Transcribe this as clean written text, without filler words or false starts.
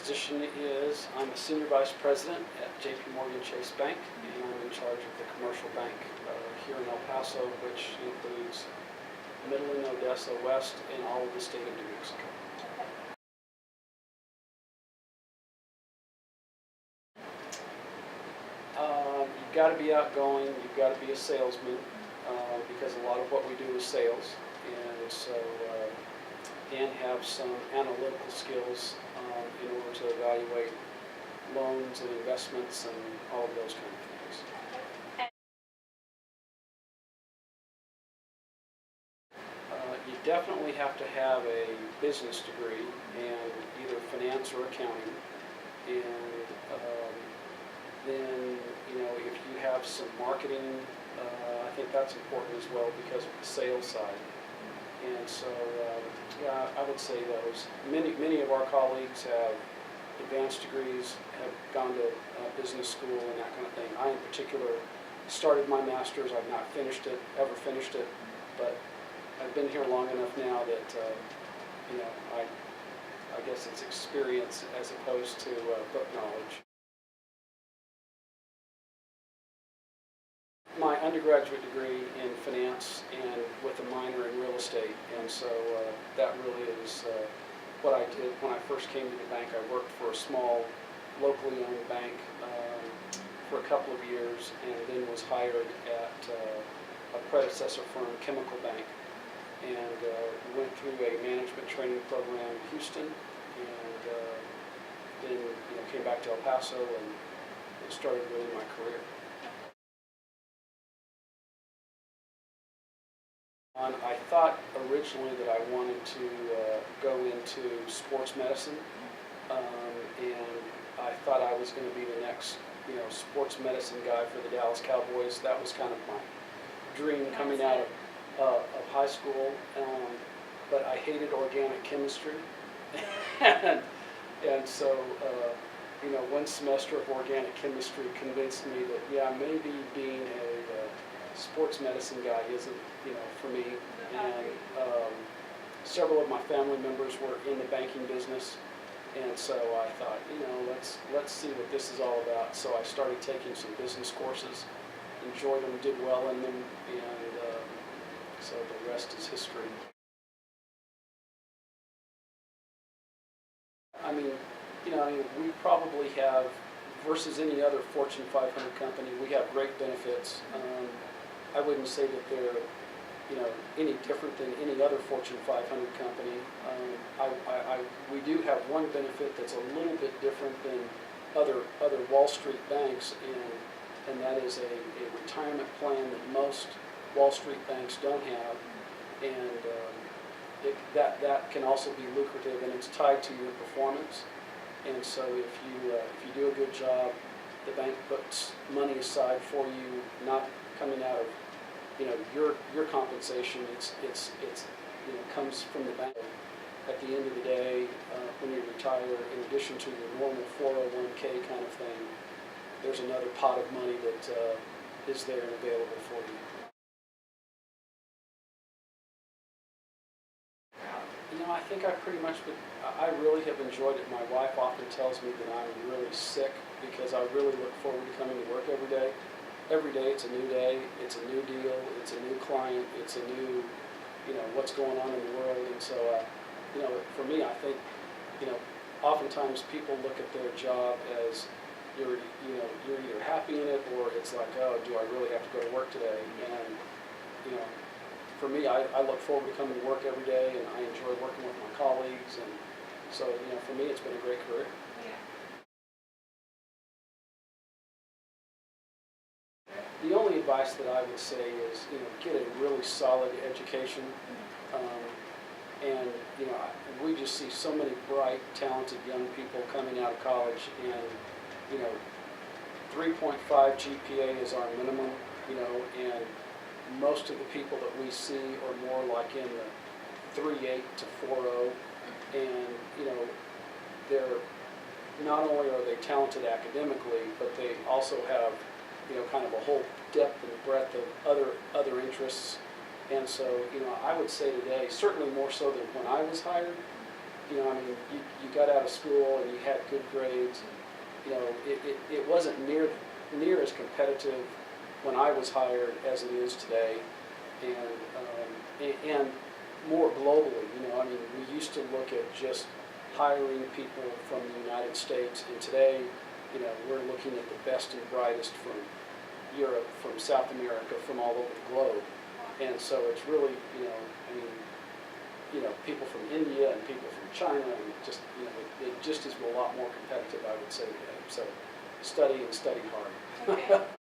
position is I'm a Senior Vice President at JP Morgan Chase Bank, and I'm in charge of the commercial bank here in El Paso, which includes Midland, Odessa, West, and all of the state of New Mexico. You've got to be outgoing, you've got to be a salesman, because a lot of what we do is sales, and so and have some analytical skills in order to evaluate loans and investments and all of those kind of things. You definitely have to have a business degree and either finance or accounting, and then if you have some marketing, I think that's important as well because of the sales side. And so, yeah, I would say those. Many of our colleagues have advanced degrees, have gone to business school and that kind of thing. I, in particular, started my master's. I've not ever finished it, but I've been here long enough now that, I guess it's experience as opposed to book knowledge. My undergraduate degree in finance and with a minor in real estate, and so that really is what I did when I first came to the bank. I worked for a small, locally owned bank for a couple of years, and then was hired at a predecessor firm, Chemical Bank, and went through a management training program in Houston, and then came back to El Paso and started really my career. I thought originally that I wanted to go into sports medicine, and I thought I was going to be the next, sports medicine guy for the Dallas Cowboys. That was kind of my dream coming out of high school, but I hated organic chemistry, and so one semester of organic chemistry convinced me that maybe being a sports medicine guy isn't for me, and several of my family members were in the banking business, and so I thought let's see what this is all about. So I started taking some business courses, enjoyed them, did well in them, and so the rest is history. I mean, we probably have, versus any other Fortune 500 company, we have great benefits. I wouldn't say that they're, any different than any other Fortune 500 company. We do have one benefit that's a little bit different than other Wall Street banks, and that is a retirement plan that most Wall Street banks don't have, and that can also be lucrative, and it's tied to your performance. And so if you do a good job, the bank puts money aside for you, not coming out of your compensation. It's comes from the bank. At the end of the day, when you retire, in addition to your normal 401k kind of thing, there's another pot of money that is there and available for you. I think I pretty much I really have enjoyed it. My wife often tells me that I'm really sick because I really look forward to coming to work every day. Every day it's a new day, it's a new deal, it's a new client, it's a new, what's going on in the world. And so, for me, I think, oftentimes people look at their job as you're either happy in it, or it's like, oh, do I really have to go to work today? And, for me, I look forward to coming to work every day, and I enjoy working with my colleagues, and so, for me, it's been a great career. The only advice that I would say is, get a really solid education, and we just see so many bright, talented young people coming out of college, and 3.5 GPA is our minimum, and most of the people that we see are more like in the 3.8 to 4.0, and they're not only are they talented academically, but they also have kind of a whole depth and breadth of other interests. And so, I would say today, certainly more so than when I was hired, you know, I mean, you got out of school and you had good grades. And, you know, it wasn't near as competitive when I was hired as it is today, and more globally. You know, I mean, we used to look at just hiring people from the United States, and today, you know, we're looking at the best and brightest from Europe, from South America, from all over the globe. And so it's really, you know, I mean, you know, people from India and people from China, and just, you know, it just is a lot more competitive, I would say today. So study and study hard. Okay.